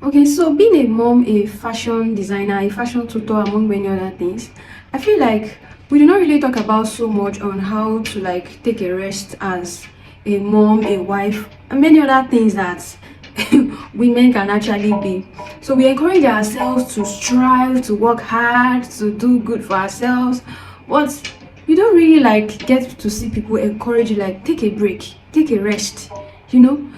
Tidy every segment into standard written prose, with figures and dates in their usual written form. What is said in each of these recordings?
Okay, so being a mom, a fashion designer, a fashion tutor, among many other things, I feel like we do not really talk about so much on how to like take a rest as a mom, a wife, and many other things that women can actually be. So we encourage ourselves to strive, to work hard, to do good for ourselves, but you don't really like get to see people encourage you like take a break, take a rest, you know.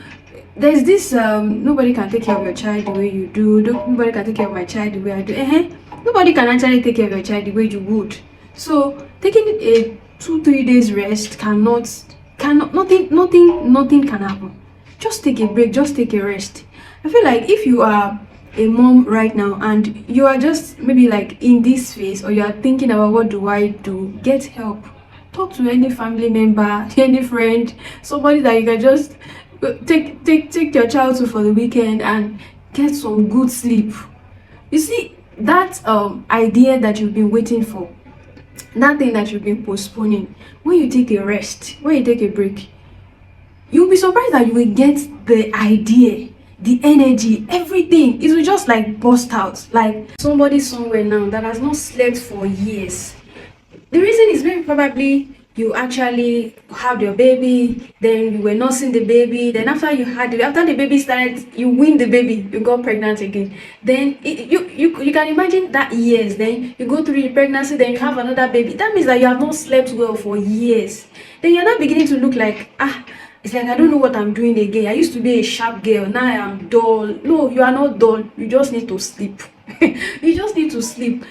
There's this nobody can take care of your child the way you do. Nobody can take care of my child the way I do. Nobody can actually take care of your child the way you would. So taking a 2 3 days rest cannot nothing can happen. Just take a break, just take a rest. I feel like if you are a mom right now and you are just maybe like in this phase, or you are thinking about what do I do, get help. Talk to any family member, any friend, somebody that you can just take your child to for the weekend and get some good sleep. You see that idea that you've been waiting for, that thing that you've been postponing, when you take a rest, when you take a break, you'll be surprised that you will get the idea, the energy, everything. It will just like burst out. Like somebody somewhere now that has not slept for years. The reason is very probably you actually had your baby, then you were nursing the baby, then after the baby started, you win the baby, you got pregnant again. Then you can imagine that years, then you go through the pregnancy, then you have another baby. That means that you have not slept well for years. Then you're not beginning to look like it's like I don't know what I'm doing again. I used to be a sharp girl, now I am dull. No, you are not dull, you just need to sleep. You just need to sleep.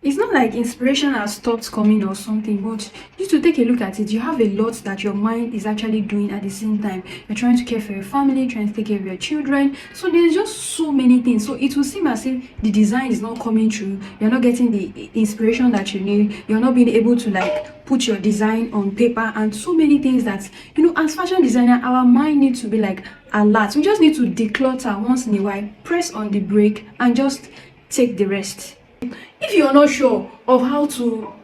It's not like inspiration has stopped coming or something, but you to take a look at it, you have a lot that your mind is actually doing at the same time. You're trying to care for your family, trying to take care of your children. So there's just so many things. So it will seem as if the design is not coming through. You're not getting the inspiration that you need. You're not being able to like put your design on paper, and so many things that, as fashion designer, our mind needs to be like alert. We just need to declutter once in a while, press on the brake, and just take the rest. If you're not sure of how to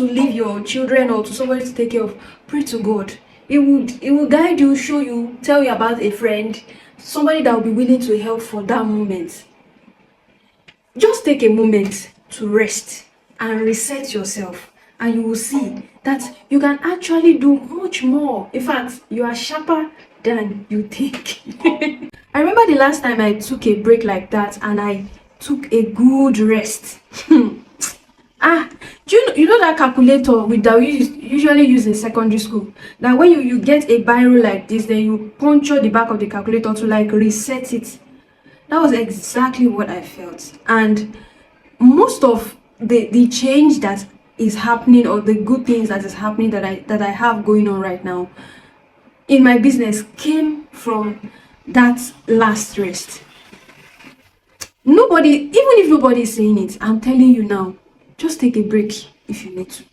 leave your children or to somebody to take care of, pray to God. It will guide you, show you, tell you about a friend, somebody that will be willing to help for that moment. Just take a moment to rest and reset yourself, and you will see that you can actually do much more. In fact, you are sharper than you think. I remember the last time I took a break like that and I took a good rest. Do you know that calculator that we usually use in secondary school, that when you get a biro like this, then you puncture the back of the calculator to like reset it? That was exactly what I felt. And most of the change that is happening, or the good things that is happening that I have going on right now in my business, came from that last rest. Nobody, even if nobody is saying it, I'm telling you now, just take a break if you need to.